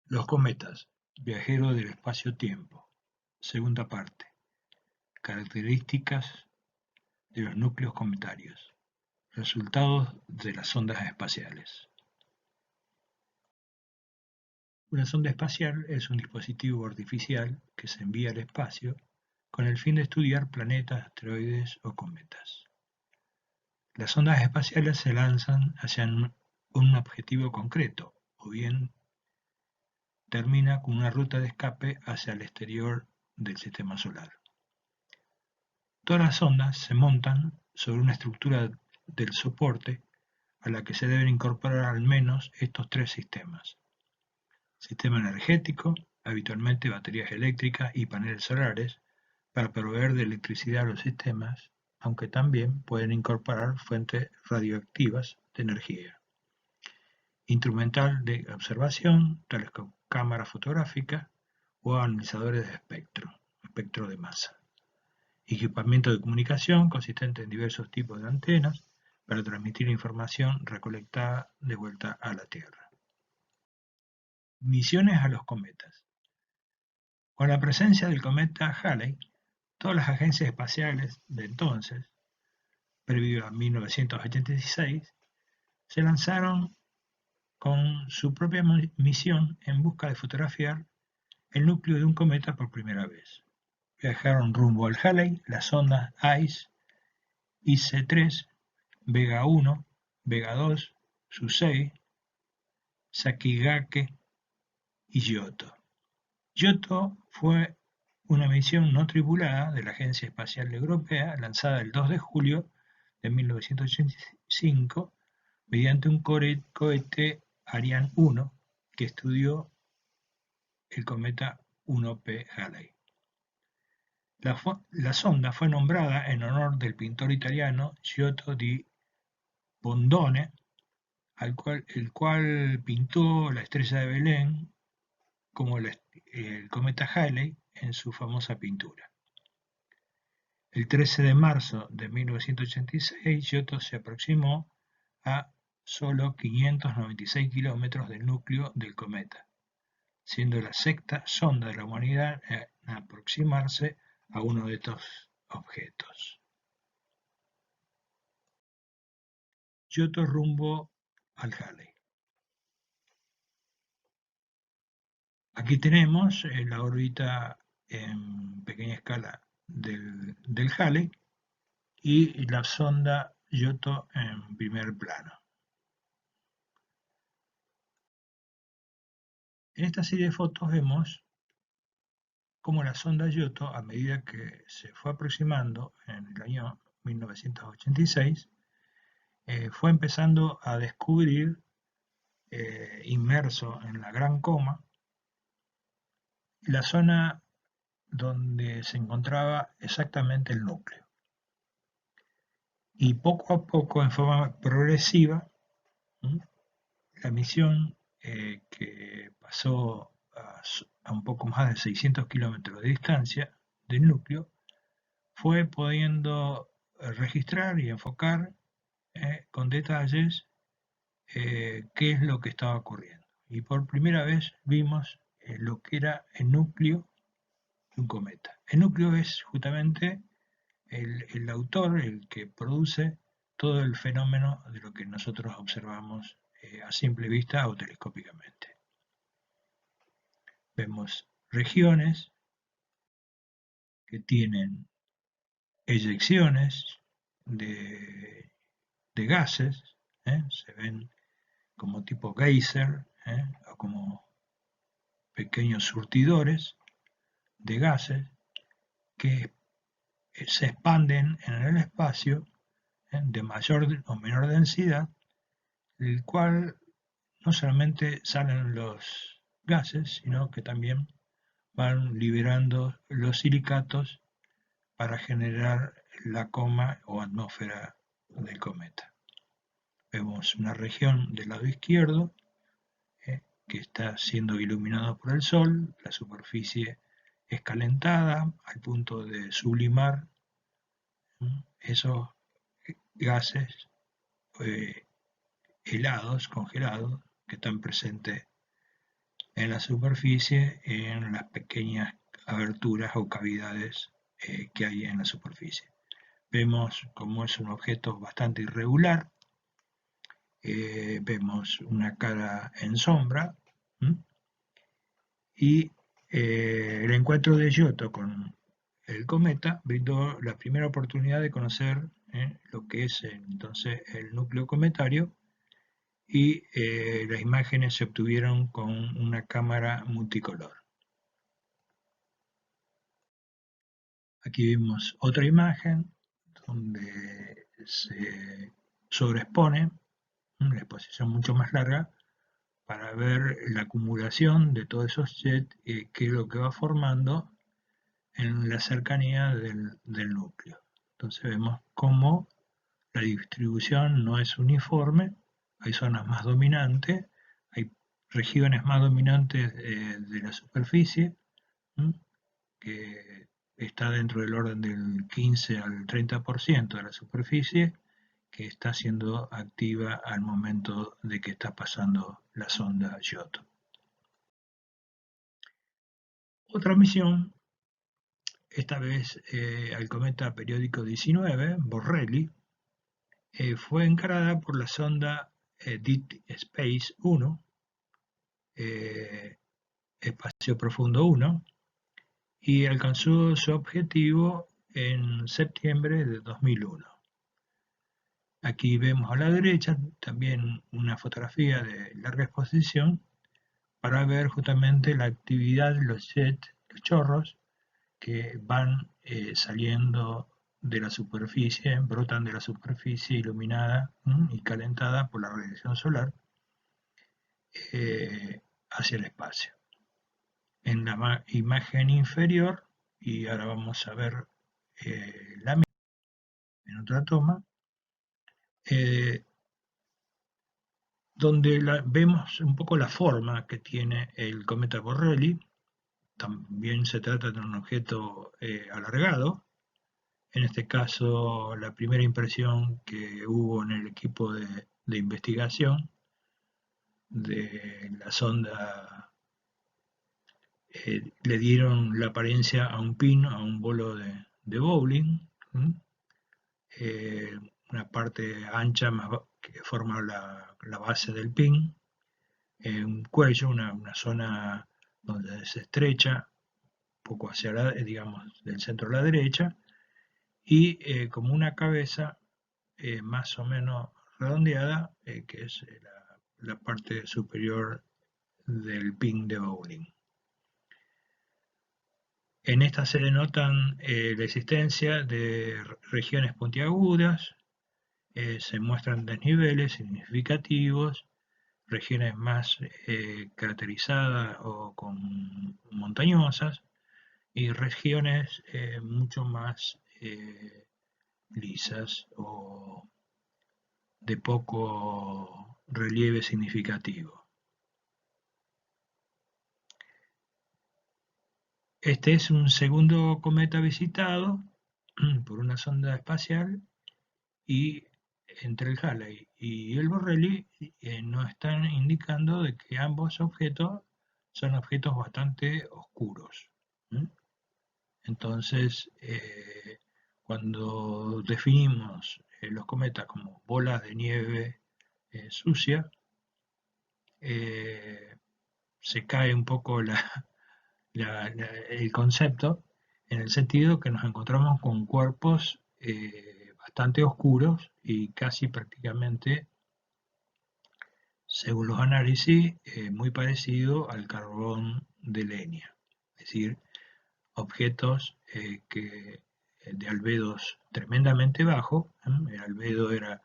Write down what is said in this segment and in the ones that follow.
Los cometas, viajeros del espacio-tiempo. Segunda parte. Características de los núcleos cometarios. Resultados de las sondas espaciales. Una sonda espacial es un dispositivo artificial que se envía al espacio con el fin de estudiar planetas, asteroides o cometas. Las sondas espaciales se lanzan hacia un objetivo concreto, o bien termina con una ruta de escape hacia el exterior del sistema solar. Todas las sondas se montan sobre una estructura del soporte a la que se deben incorporar al menos estos tres sistemas: sistema energético, habitualmente baterías eléctricas y paneles solares, para proveer de electricidad a los sistemas, aunque también pueden incorporar fuentes radioactivas de energía. Instrumental de observación, tales como cámaras fotográficas o analizadores de espectro de masa. Equipamiento de comunicación consistente en diversos tipos de antenas para transmitir información recolectada de vuelta a la Tierra. Misiones a los cometas. Con la presencia del cometa Halley, todas las agencias espaciales de entonces, previo a 1986, se lanzaron con su propia misión en busca de fotografiar el núcleo de un cometa por primera vez. Viajaron rumbo al Halley las sondas ICE, IC-3, Vega 1, Vega 2, Susei, Sakigake y Giotto. Giotto fue una misión no tripulada de la Agencia Espacial Europea lanzada el 2 de julio de 1985 mediante un cohete Ariane 1 que estudió el cometa 1P Halley. La sonda fue nombrada en honor del pintor italiano Giotto di Bondone, el cual pintó la estrella de Belén como el cometa Halley en su famosa pintura. El 13 de marzo de 1986, Giotto se aproximó a solo 596 kilómetros del núcleo del cometa, siendo la sexta sonda de la humanidad en aproximarse a uno de estos objetos. Giotto rumbo al Halley. Aquí tenemos la órbita en pequeña escala del Halley y la sonda Giotto en primer plano. En esta serie de fotos vemos cómo la sonda Giotto, a medida que se fue aproximando en el año 1986, fue empezando a descubrir, inmerso en la Gran Coma, la zona donde se encontraba exactamente el núcleo. Y poco a poco, en forma progresiva, la misión, que pasó a un poco más de 600 kilómetros de distancia del núcleo, fue pudiendo registrar y enfocar con detalles qué es lo que estaba ocurriendo. Y por primera vez vimos lo que era el núcleo de un cometa. El núcleo es justamente el autor, el que produce todo el fenómeno de lo que nosotros observamos a simple vista o telescópicamente. Vemos regiones que tienen eyecciones de gases, se ven como tipo geyser, o como pequeños surtidores de gases que se expanden en el espacio de mayor o menor densidad, el cual no solamente salen los gases, sino que también van liberando los silicatos para generar la coma o atmósfera del cometa. Vemos una región del lado izquierdo que está siendo iluminado por el sol, la superficie es calentada al punto de sublimar esos gases helados, congelados, que están presentes en la superficie en las pequeñas aberturas o cavidades que hay en la superficie. Vemos como es un objeto bastante irregular, vemos una cara en sombra, y el encuentro de Giotto con el cometa brindó la primera oportunidad de conocer lo que es entonces el núcleo cometario, y las imágenes se obtuvieron con una cámara multicolor. Aquí vemos otra imagen donde se sobreexpone una exposición mucho más larga para ver la acumulación de todos esos jets, que es lo que va formando en la cercanía del núcleo. Entonces vemos cómo la distribución no es uniforme, hay zonas más dominantes, hay regiones más dominantes de la superficie, que está dentro del orden del 15 al 30% de la superficie, que está siendo activa al momento de que está pasando la sonda Giotto. Otra misión, esta vez al cometa periódico 19, Borrelli, fue encarada por la sonda Deep Space 1, Espacio Profundo 1, y alcanzó su objetivo en septiembre de 2001. Aquí vemos a la derecha también una fotografía de larga exposición para ver justamente la actividad de los jets, los chorros, que van saliendo de la superficie, brotan de la superficie iluminada y calentada por la radiación solar hacia el espacio. En la imagen inferior, y ahora vamos a ver la en otra toma, donde vemos un poco la forma que tiene el cometa Borrelli. También se trata de un objeto alargado. En este caso, la primera impresión que hubo en el equipo de investigación de la sonda, le dieron la apariencia a un pin, a un bolo de bowling, una parte ancha que forma la base del pin, un cuello, una zona donde se estrecha un poco hacia digamos, del centro a la derecha, y como una cabeza más o menos redondeada, que es la parte superior del pin de bowling. En esta se denotan la existencia de regiones puntiagudas, se muestran desniveles significativos, regiones más caracterizadas o con montañosas, y regiones mucho más lisas o de poco relieve significativo. Este es un segundo cometa visitado por una sonda espacial, y entre el Halley y el Borrelli nos están indicando de que ambos objetos son objetos bastante oscuros. Entonces, cuando definimos los cometas como bolas de nieve sucia, se cae un poco el concepto, en el sentido que nos encontramos con cuerpos bastante oscuros y casi prácticamente, según los análisis, muy parecido al carbón de leña, es decir, objetos de albedos tremendamente bajos. El albedo era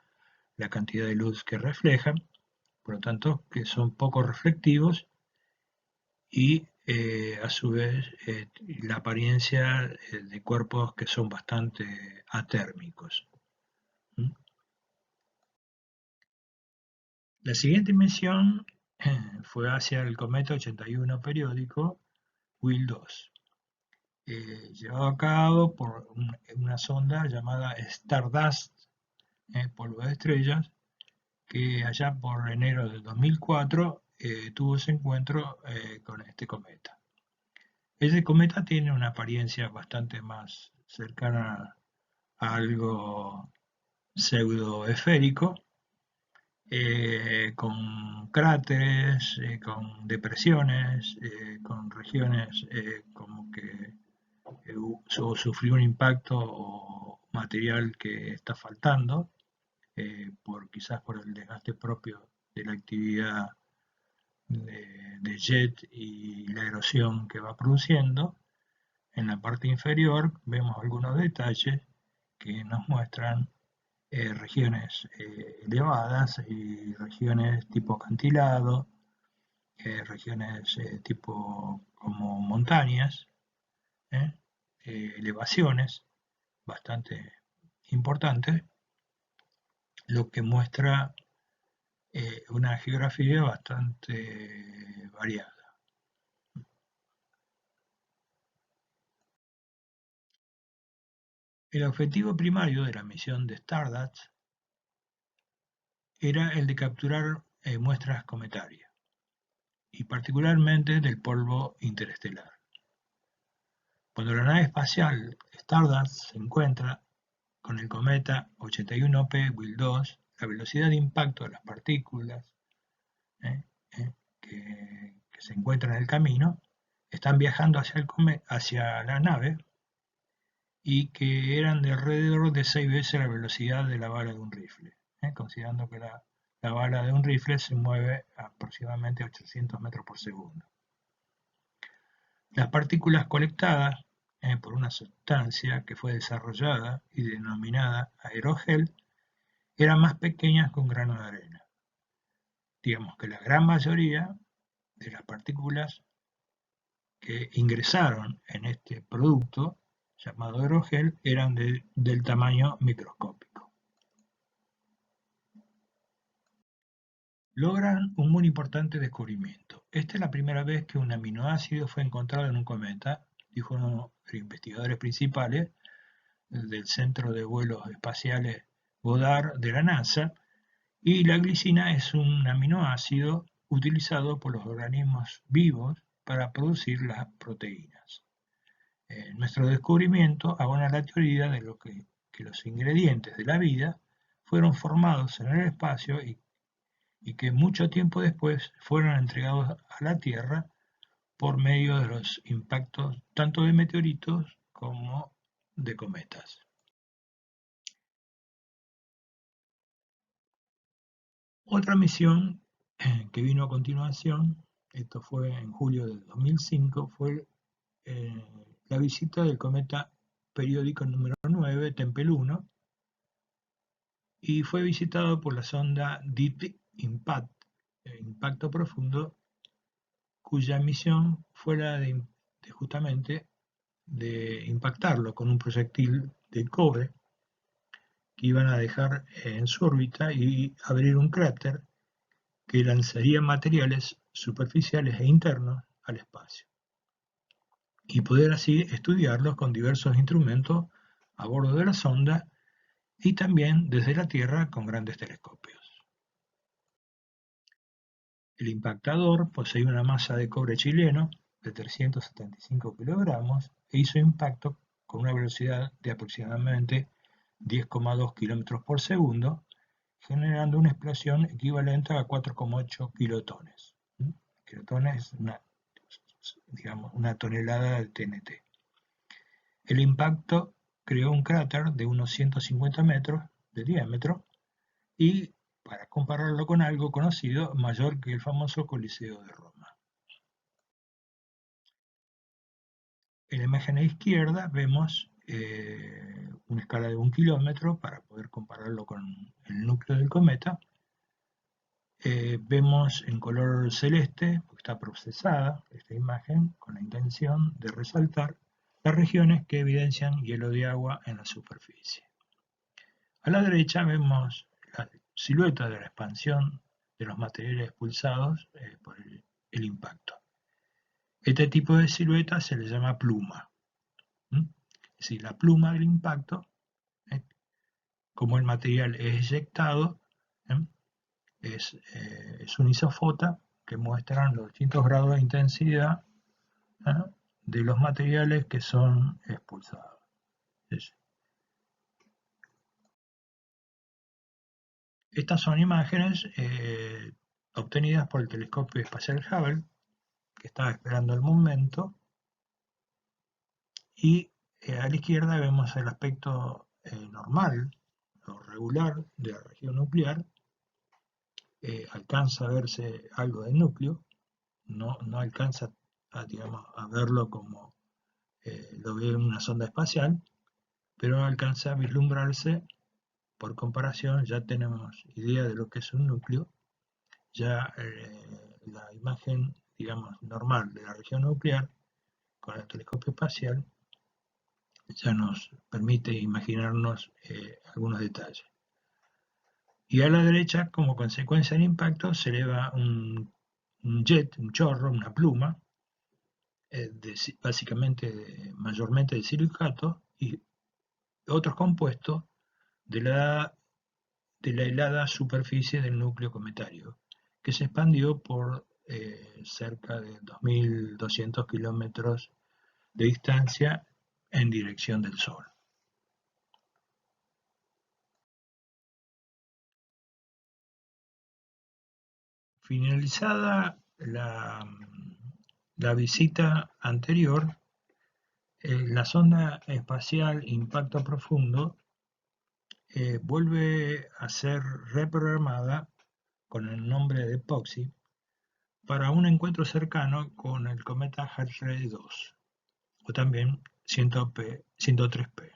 la cantidad de luz que reflejan, por lo tanto que son poco reflectivos, y a su vez la apariencia de cuerpos que son bastante atérmicos. La siguiente misión fue hacia el cometa 81 periódico Will 2, llevado a cabo por una sonda llamada Stardust, polvo de estrellas, que allá por enero de 2004 tuvo ese encuentro con este cometa. Ese cometa tiene una apariencia bastante más cercana a algo pseudoesférico, con cráteres, con depresiones, con regiones como que sufrió un impacto o material que está faltando, quizás por el desgaste propio de la actividad de jet y la erosión que va produciendo. En la parte inferior vemos algunos detalles que nos muestran regiones elevadas y regiones tipo acantilado, regiones tipo como montañas, ¿eh? Elevaciones bastante importantes, lo que muestra una geografía bastante variada. El objetivo primario de la misión de Stardust era el de capturar muestras cometarias, y particularmente del polvo interestelar. Cuando la nave espacial Stardust se encuentra con el cometa 81P Will 2, la velocidad de impacto de las partículas eh, eh, que se encuentran en el camino están viajando hacia la nave, y que eran de alrededor de 6 veces la velocidad de la bala de un rifle, considerando que la bala de un rifle se mueve aproximadamente a 800 metros por segundo. Las partículas colectadas por una sustancia que fue desarrollada y denominada aerogel eran más pequeñas que un grano de arena. Digamos que la gran mayoría de las partículas que ingresaron en este producto llamado aerogel eran del tamaño microscópico. Logran un muy importante descubrimiento. Esta es la primera vez que un aminoácido fue encontrado en un cometa, dijo uno de los investigadores principales del Centro de Vuelos Espaciales Goddard de la NASA, y la glicina es un aminoácido utilizado por los organismos vivos para producir las proteínas. Nuestro descubrimiento abona la teoría de que los ingredientes de la vida fueron formados en el espacio y que mucho tiempo después fueron entregados a la Tierra por medio de los impactos tanto de meteoritos como de cometas. Otra misión que vino a continuación, esto fue en julio del 2005, fue la visita del cometa periódico número 9, Tempel 1, y fue visitado por la sonda Deep Impact, impacto profundo, cuya misión fue la de justamente de impactarlo con un proyectil de cobre que iban a dejar en su órbita y abrir un cráter que lanzaría materiales superficiales e internos al espacio, y poder así estudiarlos con diversos instrumentos a bordo de la sonda y también desde la Tierra con grandes telescopios. El impactador poseía una masa de cobre chileno de 375 kilogramos e hizo impacto con una velocidad de aproximadamente 10,2 kilómetros por segundo, generando una explosión equivalente a 4,8 kilotones. Kilotones es una tonelada de TNT. El impacto creó un cráter de unos 150 metros de diámetro y, para compararlo con algo conocido, mayor que el famoso Coliseo de Roma. En la imagen a la izquierda vemos una escala de 1 kilómetro para poder compararlo con el núcleo del cometa. Vemos en color celeste, porque está procesada esta imagen con la intención de resaltar las regiones que evidencian hielo de agua en la superficie. A la derecha vemos la silueta de la expansión de los materiales expulsados por el impacto. Este tipo de silueta se le llama pluma. Es decir, la pluma del impacto, como el material es eyectado, es un isófota que muestran los distintos grados de intensidad de los materiales que son expulsados. Estas son imágenes obtenidas por el telescopio espacial Hubble, que estaba esperando el momento, y a la izquierda vemos el aspecto normal o regular de la región nuclear. Alcanza a verse algo del núcleo, no alcanza a verlo como lo ve en una sonda espacial, pero alcanza a vislumbrarse. Por comparación, ya tenemos idea de lo que es un núcleo. Ya la imagen, digamos, normal de la región nuclear con el telescopio espacial ya nos permite imaginarnos algunos detalles. Y a la derecha, como consecuencia del impacto, se eleva un jet, un chorro, una pluma, básicamente, mayormente de silicato y otros compuestos de la helada superficie del núcleo cometario, que se expandió por cerca de 2.200 kilómetros de distancia en dirección del Sol. Finalizada la visita anterior, la sonda espacial Impacto Profundo vuelve a ser reprogramada con el nombre de POXI para un encuentro cercano con el cometa Halley 2, o también 103P.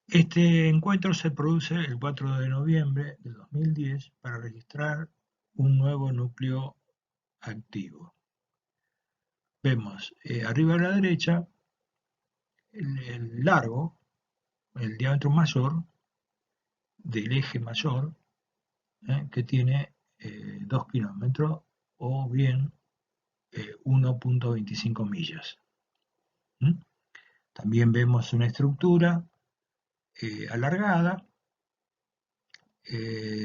Este encuentro se produce el 4 de noviembre de 2010 para registrar un nuevo núcleo activo. Vemos arriba a la derecha el largo, el diámetro mayor del eje mayor, que tiene 2 kilómetros o bien 1.25 millas. También vemos una estructura alargada,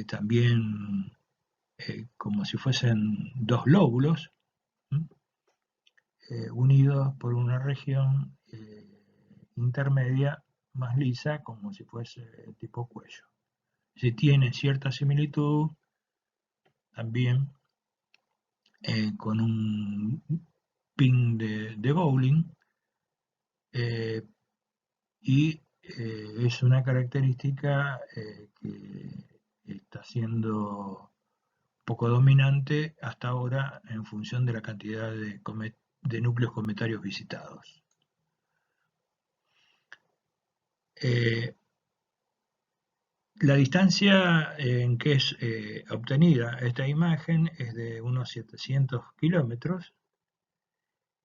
también como si fuesen dos lóbulos, unidos por una región intermedia más lisa, como si fuese tipo cuello. Si tiene cierta similitud también con un pin de bowling, y es una característica que está siendo poco dominante hasta ahora en función de la cantidad de núcleos cometarios visitados. La distancia en que es obtenida esta imagen es de unos 700 kilómetros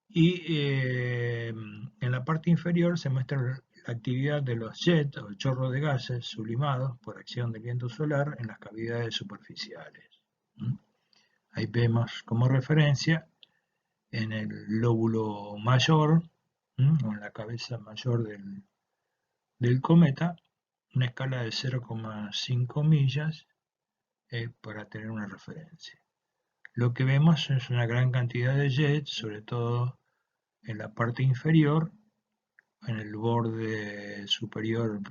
y en la parte inferior se muestra la actividad de los jets o chorros de gases sublimados por acción del viento solar en las cavidades superficiales. Ahí vemos como referencia en el lóbulo mayor, o en la cabeza mayor del cometa, una escala de 0,5 millas para tener una referencia. Lo que vemos es una gran cantidad de jets, sobre todo en la parte inferior, en el borde superior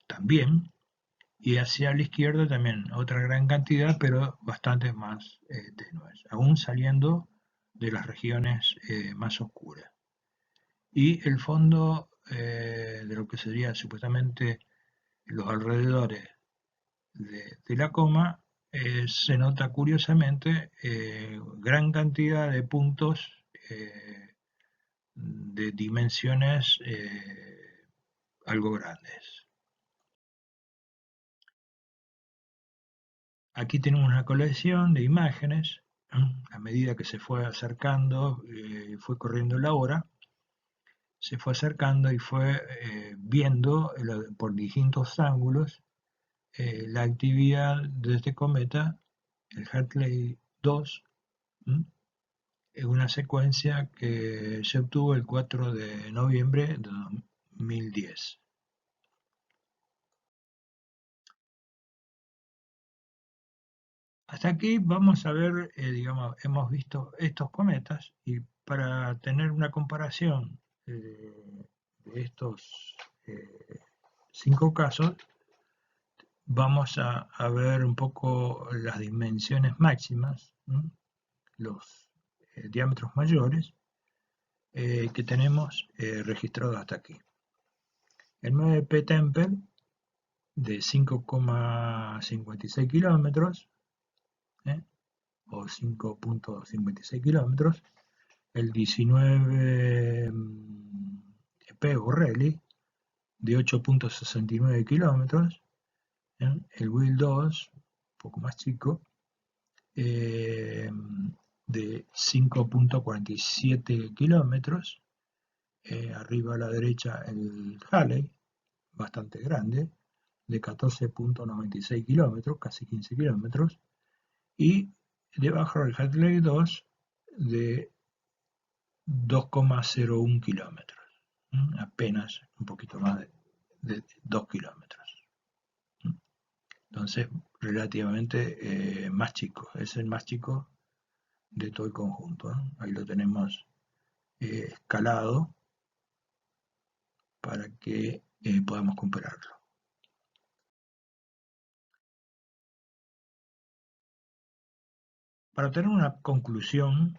también, y hacia la izquierda también otra gran cantidad, pero bastante más tenues, aún saliendo de las regiones más oscuras. Y el fondo de lo que sería supuestamente los alrededores de la coma, se nota curiosamente gran cantidad de puntos de dimensiones algo grandes. Aquí tenemos una colección de imágenes. A medida que se fue acercando, fue corriendo la hora, se fue acercando y fue viendo por distintos ángulos la actividad de este cometa, el Halley 2, en una secuencia que se obtuvo el 4 de noviembre de 2010. Hasta aquí vamos a ver, digamos, hemos visto estos cometas y para tener una comparación de estos 5 casos, vamos a ver un poco las dimensiones máximas, los diámetros mayores que tenemos registrados hasta aquí. El 9P Tempel de 5,56 kilómetros o 5,56 kilómetros, el 19P Borrelli de 8,69 kilómetros, el Will 2, un poco más chico, de 5,47 kilómetros, arriba a la derecha el Halley, bastante grande, de 14,96 kilómetros, casi 15 kilómetros, y debajo el Hartley 2 de 2,01 kilómetros, apenas un poquito más de 2 kilómetros. Entonces, relativamente más chico, es el más chico de todo el conjunto. Ahí lo tenemos escalado para que podamos compararlo. Para tener una conclusión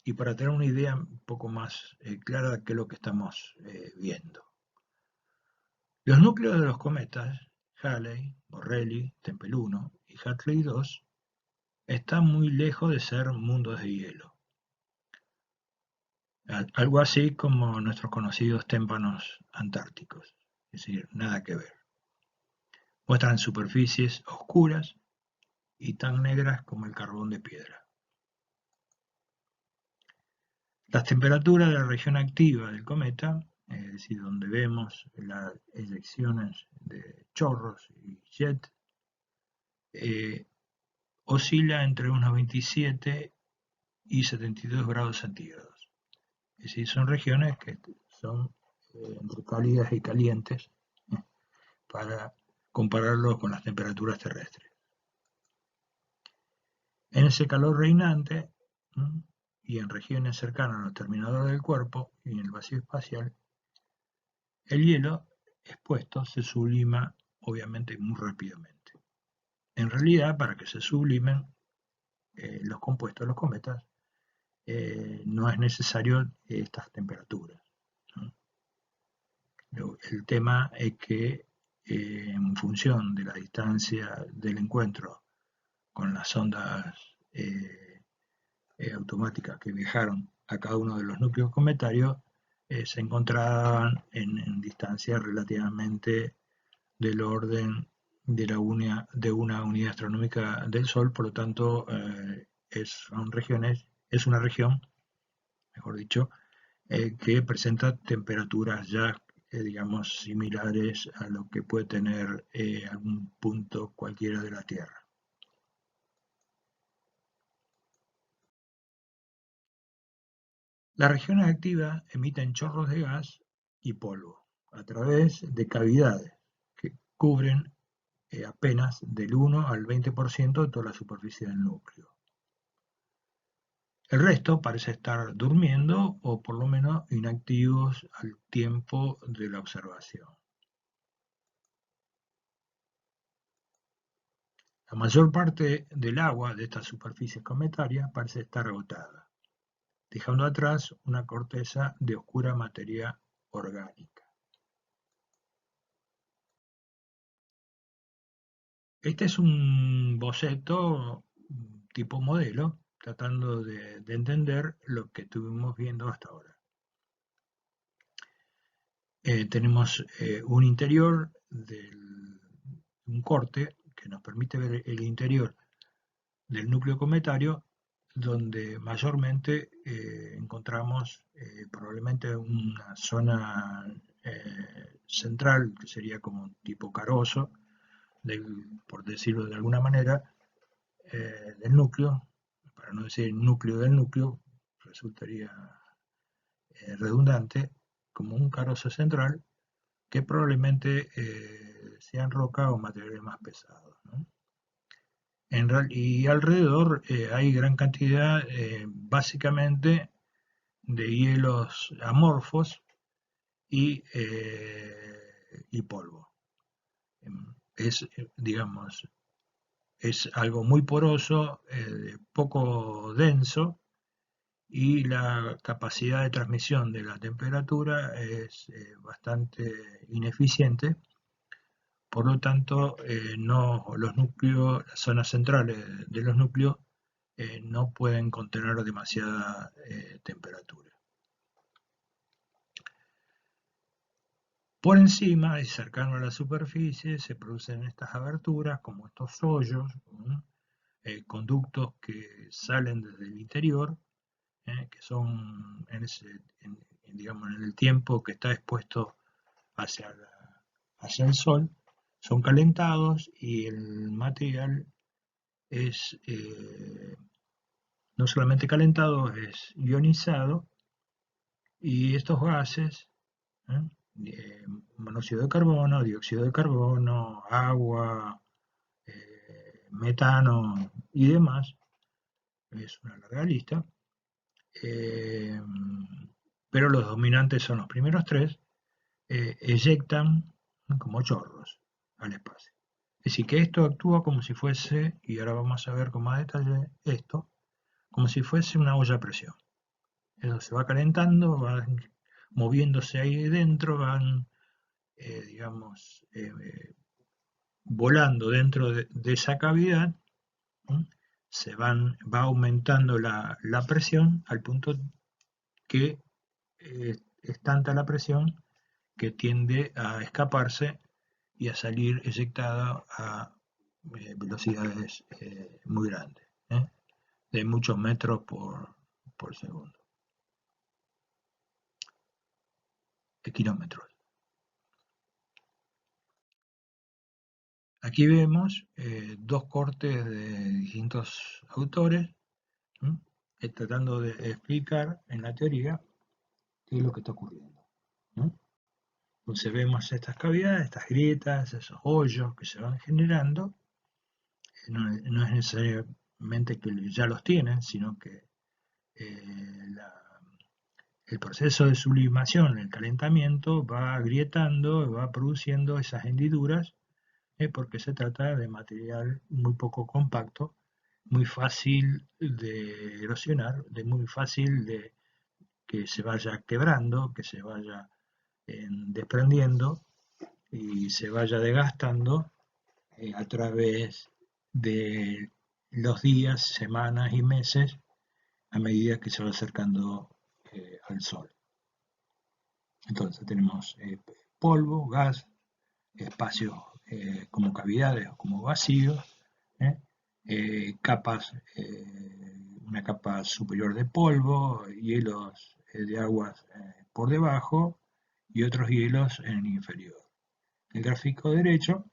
y para tener una idea un poco más clara de qué es lo que estamos viendo. Los núcleos de los cometas Halley, Borrelli, Tempel 1 y Hartley 2 están muy lejos de ser mundos de hielo. Algo así como nuestros conocidos témpanos antárticos, es decir, nada que ver. Muestran superficies oscuras y tan negras como el carbón de piedra. Las temperaturas de la región activa del cometa, es decir, donde vemos las eyecciones de chorros y jet, oscila entre unos 27 y 72 grados centígrados. Es decir, son regiones que son entre cálidas y calientes para compararlo con las temperaturas terrestres. En ese calor reinante y en regiones cercanas a los terminadores del cuerpo y en el vacío espacial, el hielo expuesto se sublima obviamente muy rápidamente. En realidad, para que se sublimen los compuestos de los cometas, no es necesario estas temperaturas, ¿no? El tema es que en función de la distancia del encuentro con las ondas automáticas que viajaron a cada uno de los núcleos cometarios, se encontraban en distancias relativamente del orden de una unidad astronómica del Sol, por lo tanto es una región, mejor dicho, que presenta temperaturas ya, digamos, similares a lo que puede tener algún punto cualquiera de la Tierra. Las regiones activas emiten chorros de gas y polvo a través de cavidades que cubren apenas del 1 al 20% de toda la superficie del núcleo. El resto parece estar durmiendo o por lo menos inactivos al tiempo de la observación. La mayor parte del agua de esta superficie cometaria parece estar agotada, dejando atrás una corteza de oscura materia orgánica. Este es un boceto tipo modelo, tratando de entender lo que estuvimos viendo hasta ahora. Tenemos un interior un corte que nos permite ver el interior del núcleo cometario, donde mayormente encontramos probablemente una zona central, que sería como un tipo carozo, por decirlo de alguna manera, del núcleo, para no decir núcleo del núcleo, resultaría redundante, como un carozo central que probablemente sean roca o materiales más pesados, ¿no? Y alrededor hay gran cantidad, básicamente, de hielos amorfos y polvo. Digamos, es algo muy poroso, poco denso, y la capacidad de transmisión de la temperatura es bastante ineficiente. Por lo tanto, los núcleos, las zonas centrales de los núcleos no pueden contener demasiada temperatura. Por encima y cercano a la superficie se producen estas aberturas, como estos hoyos, conductos que salen desde el interior, que son digamos, en el tiempo que está expuesto hacia el sol, son calentados y el material es no solamente calentado, es ionizado, y estos gases, monóxido de carbono, dióxido de carbono, agua, metano y demás, es una larga lista, pero los dominantes son los primeros tres, eyectan, ¿no?, como chorros al espacio. Es decir, que esto actúa como si fuese, y ahora vamos a ver con más detalle esto, como si fuese una olla a presión. Eso se va calentando, van moviéndose ahí dentro, van, digamos, volando dentro de esa cavidad, ¿sí? Va aumentando la presión al punto que es tanta la presión que tiende a escaparse y a salir eyectada a velocidades muy grandes, de muchos metros por segundo, de kilómetros. Aquí vemos dos cortes de distintos autores, tratando de explicar en la teoría qué es lo que está ocurriendo, ¿no? Entonces vemos estas cavidades, estas grietas, esos hoyos que se van generando. No es necesariamente que ya los tienen, sino que el proceso de sublimación, el calentamiento, va agrietando, va produciendo esas hendiduras, porque se trata de material muy poco compacto, muy fácil de erosionar, muy fácil de que se vaya quebrando, que se vaya desprendiendo y se vaya desgastando a través de los días, semanas y meses a medida que se va acercando al Sol. Entonces tenemos polvo, gas, espacios como cavidades o como vacíos, capas, una capa superior de polvo, hielos de aguas por debajo y otros hielos en el inferior. En el gráfico derecho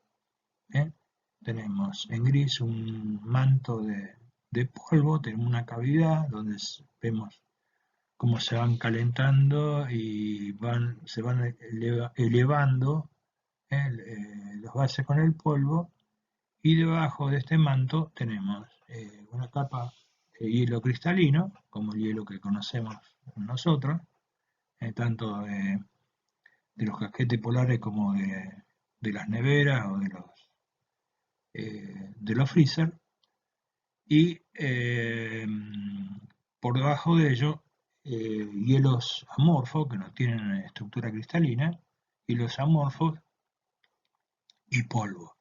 tenemos en gris un manto de polvo, tenemos una cavidad donde vemos cómo se van calentando y se van elevando los gases con el polvo, y debajo de este manto tenemos una capa de hielo cristalino, como el hielo que conocemos nosotros, tanto de los casquetes polares como de las neveras o de los freezer, y por debajo de ello hielos amorfos que no tienen estructura cristalina, hielos amorfos y polvo.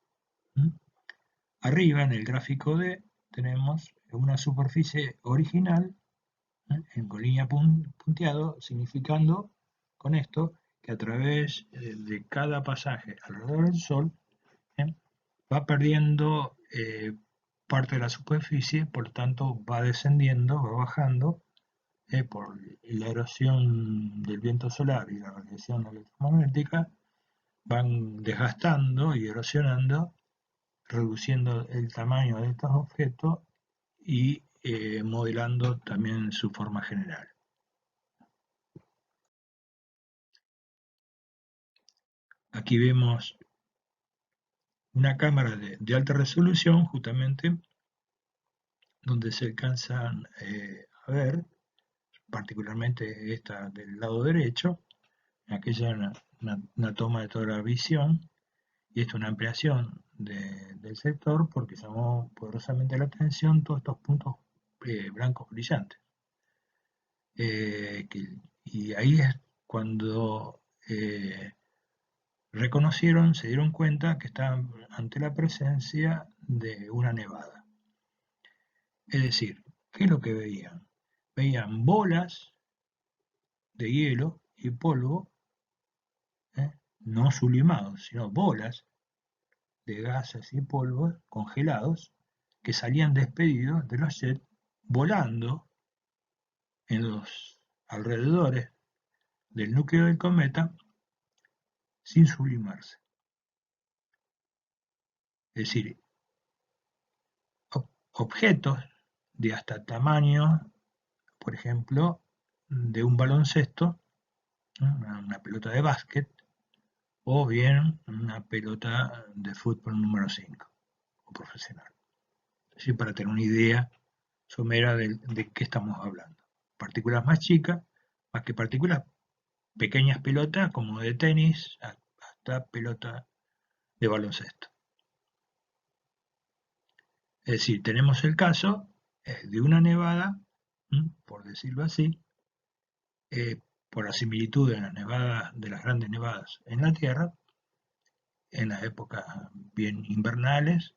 Arriba en el gráfico D tenemos una superficie original con línea punteado, significando con esto que a través de cada pasaje alrededor del Sol va perdiendo parte de la superficie, por lo tanto va descendiendo, va bajando por la erosión del viento solar y la radiación electromagnética, van desgastando y erosionando, reduciendo el tamaño de estos objetos y modelando también su forma general. Aquí vemos una cámara de alta resolución, justamente, donde se alcanzan a ver, particularmente esta del lado derecho, aquella una toma de toda la visión, y esto es una ampliación del sector porque llamó poderosamente la atención todos estos puntos blancos brillantes. Y ahí es cuando reconocieron, se dieron cuenta que estaban ante la presencia de una nevada. Es decir, ¿qué es lo que veían? Veían bolas de hielo y polvo, no sublimados, sino bolas de gases y polvos congelados que salían despedidos de los jets volando en los alrededores del núcleo del cometa sin sublimarse. Es decir, objetos de hasta tamaño, por ejemplo, de un baloncesto, una pelota de básquet, o bien una pelota de fútbol número 5 o profesional. Es decir, para tener una idea somera de qué estamos hablando. Partículas más chicas, más que partículas pequeñas pelotas como de tenis hasta pelota de baloncesto. Es decir, tenemos el caso de una nevada, por decirlo así, por la similitud de las nevadas, de las grandes nevadas en la Tierra, en las épocas bien invernales,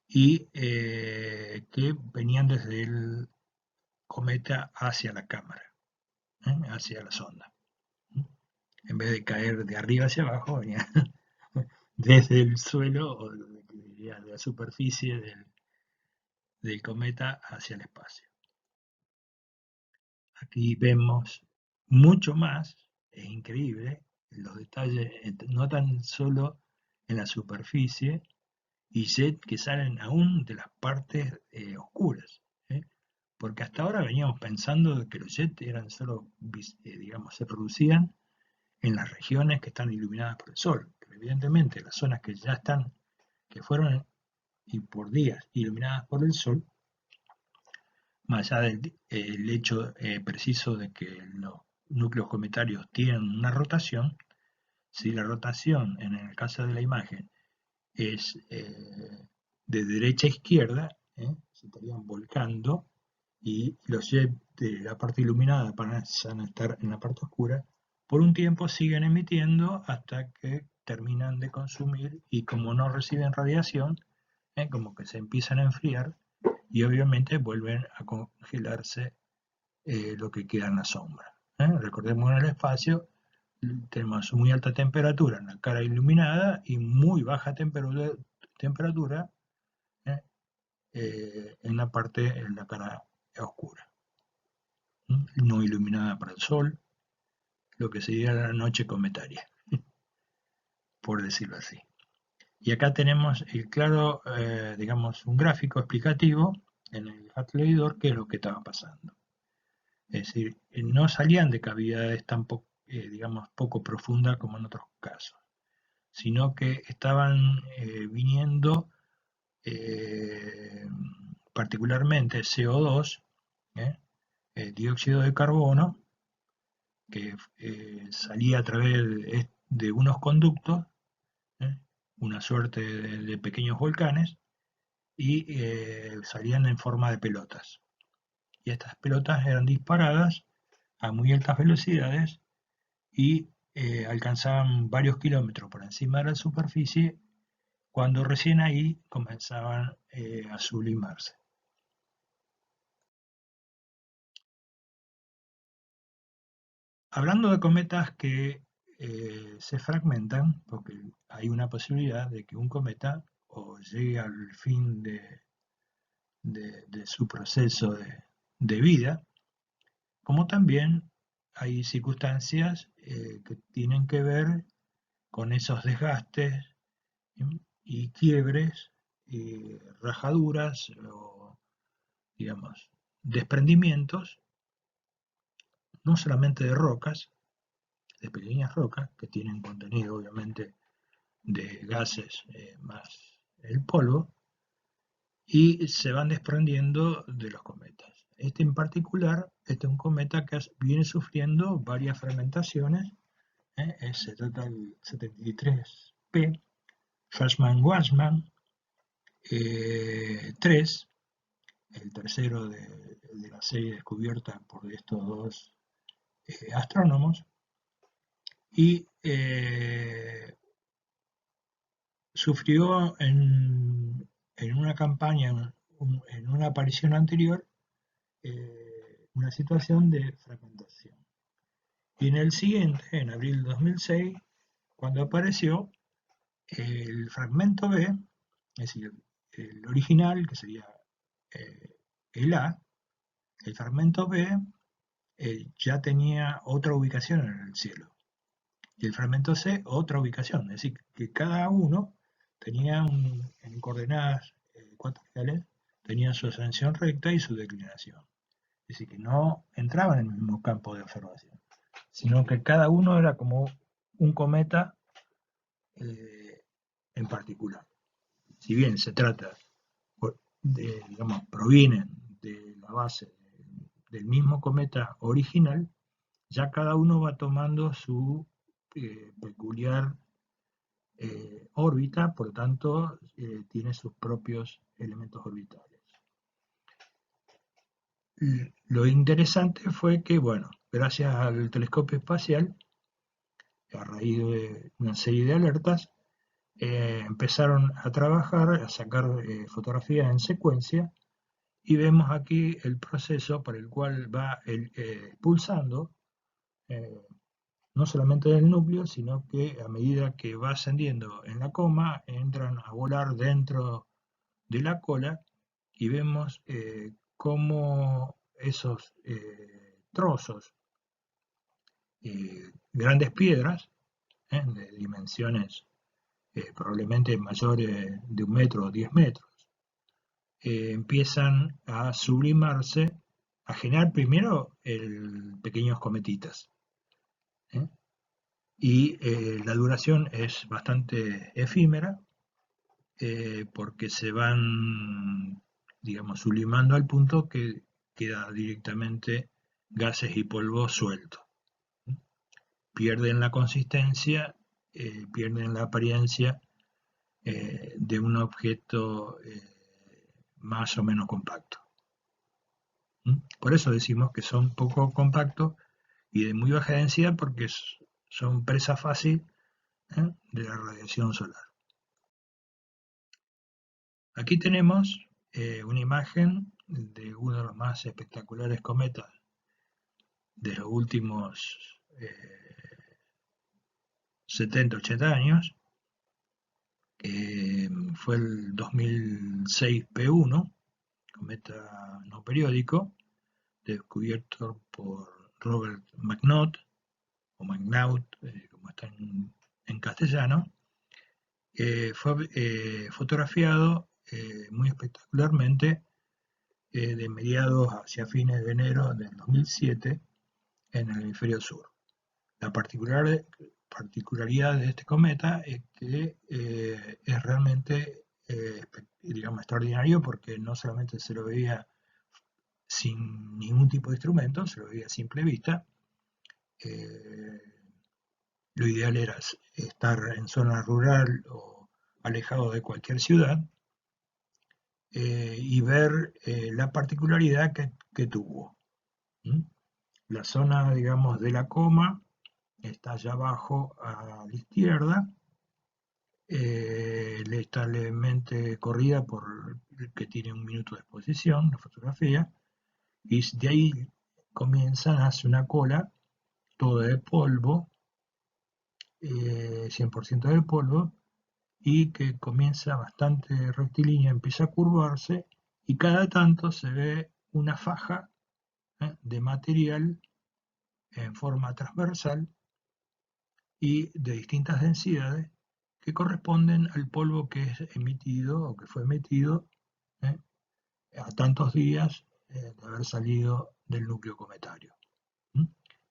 y que venían desde el cometa hacia la cámara, hacia la sonda. En vez de caer de arriba hacia abajo, venía desde el suelo o de la superficie del cometa hacia el espacio. Aquí vemos mucho más, es increíble, los detalles, no tan solo en la superficie, y jets que salen aún de las partes oscuras. Porque hasta ahora veníamos pensando que los jets eran solo, digamos, se producían en las regiones que están iluminadas por el sol. Pero evidentemente las zonas que ya están, que fueron y por días iluminadas por el sol, más allá del hecho preciso de que los núcleos cometarios tienen una rotación, si la rotación en el caso de la imagen es de derecha a izquierda, se estarían volcando y los jets de la parte iluminada pasan a estar en la parte oscura, por un tiempo siguen emitiendo hasta que terminan de consumir y como no reciben radiación, como que se empiezan a enfriar y obviamente vuelven a congelarse lo que queda en la sombra. Recordemos en el espacio tenemos muy alta temperatura en la cara iluminada y muy baja temperatura en la cara oscura, no iluminada por el sol, lo que sería la noche cometaria, por decirlo así. Y acá tenemos el claro, digamos, un gráfico explicativo en el leidor qué es lo que estaba pasando. Es decir, no salían de cavidades tan digamos, poco profundas como en otros casos, sino que estaban viniendo particularmente CO2, dióxido de carbono, que salía a través de unos conductos, una suerte de pequeños volcanes, y salían en forma de pelotas. Y estas pelotas eran disparadas a muy altas velocidades y alcanzaban varios kilómetros por encima de la superficie cuando recién ahí comenzaban a sublimarse. Hablando de cometas que se fragmentan, porque hay una posibilidad de que un cometa o llegue al fin de su proceso de vida, como también hay circunstancias que tienen que ver con esos desgastes y quiebres, rajaduras o, digamos, desprendimientos, no solamente de rocas, de pequeñas rocas, que tienen contenido obviamente de gases más el polvo, y se van desprendiendo de los cometas. Este en particular, este es un cometa que viene sufriendo varias fragmentaciones, se trata del 73P, Fashman-Washman 3, el tercero de la serie descubierta por estos dos astrónomos, y sufrió en una campaña, en una aparición anterior, una situación de fragmentación. Y en el siguiente, en abril de 2006, cuando apareció el fragmento B, es decir, el original, que sería el A, el fragmento B ya tenía otra ubicación en el cielo. Y el fragmento C, otra ubicación. Es decir, que cada uno tenía en coordenadas ecuatoriales, tenía su ascensión recta y su declinación. Es decir, que no entraban en el mismo campo de observación, sino que cada uno era como un cometa en particular. Si bien se trata digamos, provienen de la base del mismo cometa original, ya cada uno va tomando su peculiar órbita, por lo tanto tiene sus propios elementos orbitales. Lo interesante fue que, bueno, gracias al telescopio espacial, a raíz de una serie de alertas, empezaron a trabajar, a sacar fotografías en secuencia, y vemos aquí el proceso por el cual va expulsando no solamente del núcleo, sino que a medida que va ascendiendo en la coma, entran a volar dentro de la cola, y vemos cómo esos trozos, grandes piedras, de dimensiones probablemente mayores de 1 metro o 10 metros, empiezan a sublimarse, a generar primero pequeños cometitas. ¿eh? Y la duración es bastante efímera, porque se van, digamos, sublimando al punto que queda directamente gases y polvo suelto. Pierden la consistencia, pierden la apariencia de un objeto más o menos compacto. Por eso decimos que son poco compactos y de muy baja densidad, porque son presa fácil de la radiación solar. Aquí tenemos una imagen de uno de los más espectaculares cometas de los últimos 70-80 años. Fue el 2006 P1, cometa no periódico, descubierto por Robert McNaught, o McNaught, como está en castellano. Fue fotografiado muy espectacularmente de mediados hacia fines de enero del 2007 en el hemisferio sur. La particularidad de este cometa es que es realmente, digamos, extraordinario, porque no solamente se lo veía sin ningún tipo de instrumento, se lo veía a simple vista. Lo ideal era estar en zona rural o alejado de cualquier ciudad, y ver la particularidad que tuvo. La zona, digamos, de la coma está allá abajo a la izquierda, está levemente corrida por que tiene 1 minuto de exposición, la fotografía, y de ahí comienzan, hace una cola, toda de polvo, 100% de polvo, y que comienza bastante rectilínea, empieza a curvarse, y cada tanto se ve una faja de material en forma transversal y de distintas densidades, que corresponden al polvo que es emitido o que fue emitido ¿eh? a tantos días de haber salido del núcleo cometario.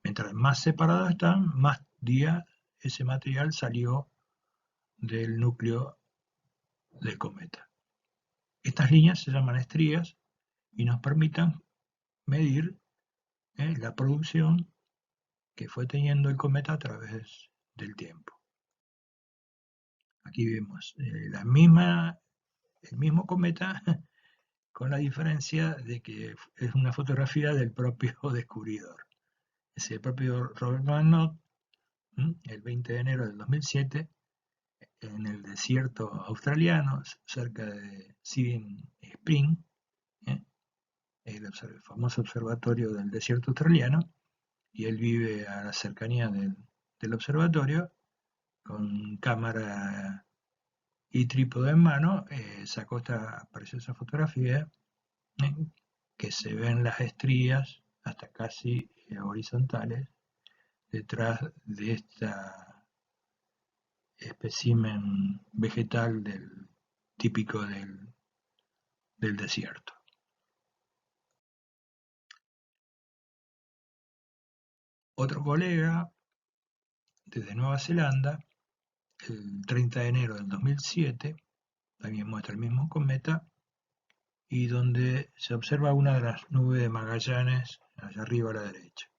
Mientras más separados están, más días ese material salió del núcleo del cometa. Estas líneas se llaman estrías y nos permiten medir la producción que fue teniendo el cometa a través del tiempo. Aquí vemos el mismo cometa con la diferencia de que es una fotografía del propio descubridor. Es el propio Robert McNaught, el 20 de enero del 2007, en el desierto australiano, cerca de Siding Spring, el famoso observatorio del desierto australiano, y él vive a la cercanía del observatorio, con cámara y trípode en mano, sacó esta preciosa fotografía, que se ven las estrías hasta casi horizontales detrás de esta espécimen vegetal típico del desierto. Otro colega desde Nueva Zelanda, el 30 de enero del 2007, también muestra el mismo cometa, y donde se observa una de las nubes de Magallanes allá arriba a la derecha.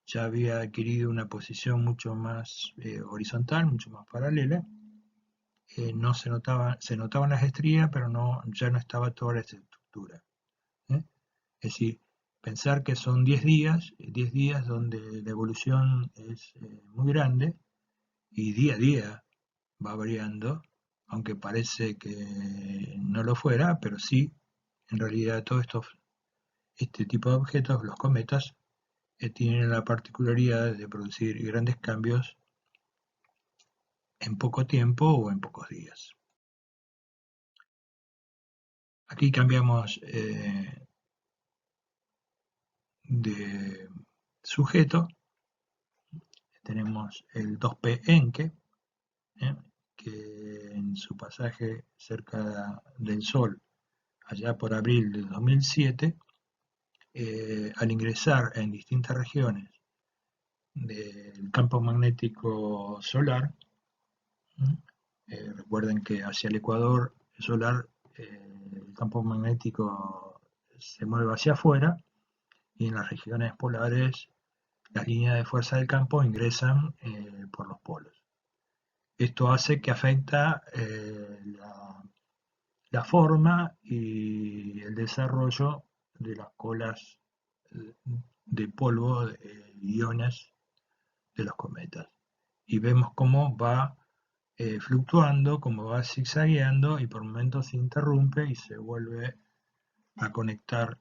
Ya había adquirido una posición mucho más horizontal, mucho más paralela. No se notaban las estrías, pero ya no estaba toda la estructura. Es decir, pensar que son 10 días donde la evolución es muy grande y día a día va variando, aunque parece que no lo fuera, pero sí, en realidad este tipo de objetos, los cometas, tienen la particularidad de producir grandes cambios en poco tiempo o en pocos días. Aquí cambiamos de sujeto. Tenemos el 2P Encke, que en su pasaje cerca del Sol, allá por abril de 2007, al ingresar en distintas regiones del campo magnético solar, recuerden que hacia el ecuador solar el campo magnético se mueve hacia afuera, y en las regiones polares las líneas de fuerza del campo ingresan por los polos. Esto hace que afecta la forma y el desarrollo de las colas de polvo, iones de los cometas. Y vemos cómo va fluctuando, cómo va zigzagueando, y por momentos se interrumpe y se vuelve a conectar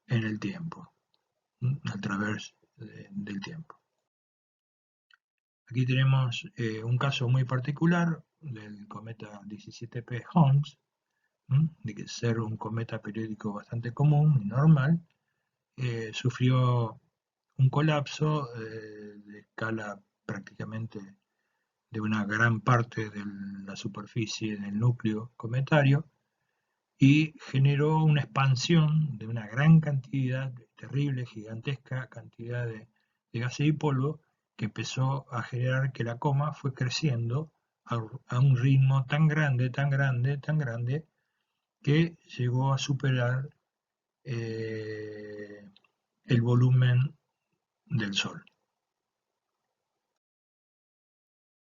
en el tiempo, a través del tiempo. Aquí tenemos un caso muy particular del cometa 17P Holmes, de que ser un cometa periódico bastante común y normal, sufrió un colapso de escala prácticamente de una gran parte de la superficie del núcleo cometario, y generó una expansión de una gran cantidad, terrible, gigantesca cantidad de gases y polvo, que empezó a generar que la coma fue creciendo a un ritmo tan grande, tan grande, tan grande, que llegó a superar el volumen del Sol.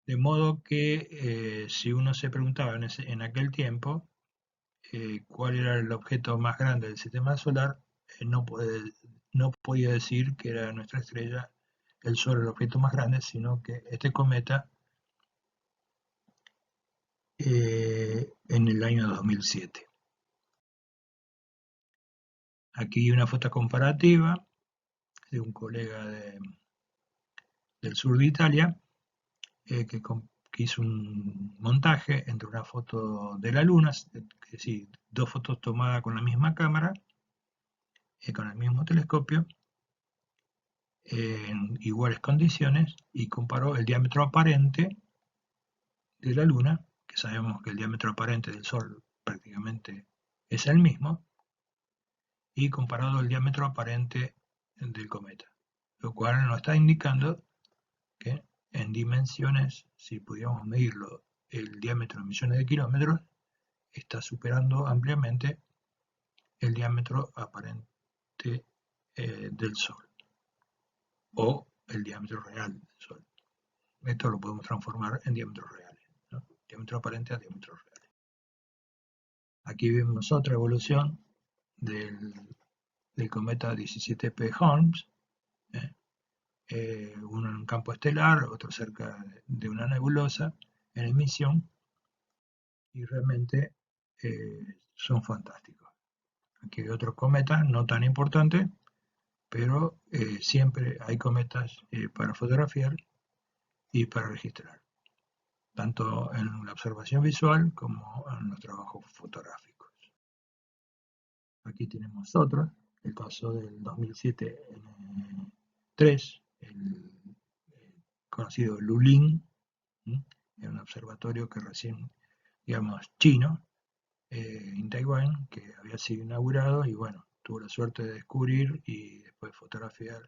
De modo que si uno se preguntaba en aquel tiempo cuál era el objeto más grande del sistema solar, no podía decir que era nuestra estrella, el Sol, el objeto más grande, sino que este cometa en el año 2007. Aquí una foto comparativa de un colega del sur de Italia, que hizo un montaje entre una foto de la Luna, es decir, dos fotos tomadas con la misma cámara, con el mismo telescopio, en iguales condiciones, y comparó el diámetro aparente de la Luna, que sabemos que el diámetro aparente del Sol prácticamente es el mismo, y comparado el diámetro aparente del cometa, lo cual nos está indicando que en dimensiones, si pudiéramos medirlo, el diámetro en millones de kilómetros, está superando ampliamente el diámetro aparente del Sol, o el diámetro real del Sol. Esto lo podemos transformar en diámetros reales, ¿no? Diámetro aparente a diámetros reales. Aquí vemos otra evolución del cometa 17P Holmes, uno en un campo estelar, otro cerca de una nebulosa en emisión, y realmente son fantásticos. Aquí hay otros cometas no tan importantes, pero siempre hay cometas para fotografiar y para registrar, tanto en la observación visual como en los trabajos fotográficos. Aquí tenemos otro, el caso del 2007 N3, el conocido Lulin, en un observatorio que recién, digamos, chino, en Taiwán, que había sido inaugurado y bueno, tuvo la suerte de descubrir y después fotografiar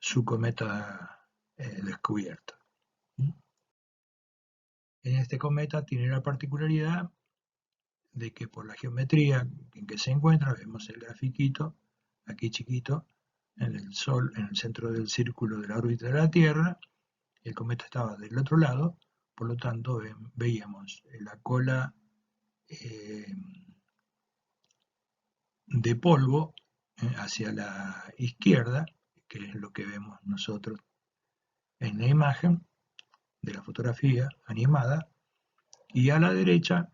su cometa descubierto. En este cometa tiene la particularidad de que por la geometría en que se encuentra, vemos el grafiquito, aquí chiquito, en el Sol, en el centro del círculo de la órbita de la Tierra, el cometa estaba del otro lado, por lo tanto veíamos la cola de polvo hacia la izquierda, que es lo que vemos nosotros en la imagen de la fotografía animada, y a la derecha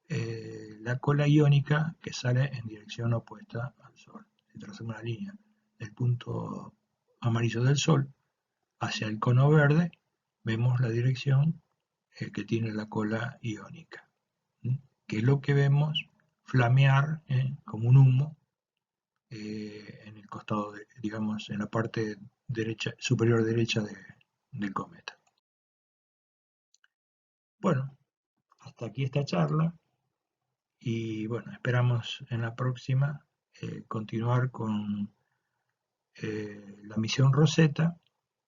la cola iónica que sale en dirección opuesta al Sol. Si trazamos una línea del punto amarillo del Sol hacia el cono verde, vemos la dirección que tiene la cola iónica, que es lo que vemos flamear como un humo en el costado, digamos, en la parte derecha, superior derecha del cometa. Bueno, hasta aquí esta charla y bueno, esperamos en la próxima continuar con la misión Rosetta,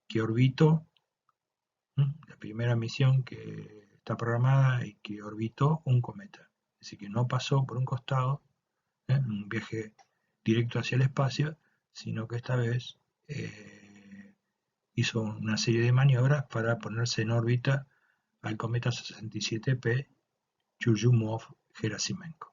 que orbitó, la primera misión que está programada y que orbitó un cometa. Es decir, que no pasó por un costado, un viaje directo hacia el espacio, sino que esta vez hizo una serie de maniobras para ponerse en órbita al cometa 67P Churyumov-Gerasimenko.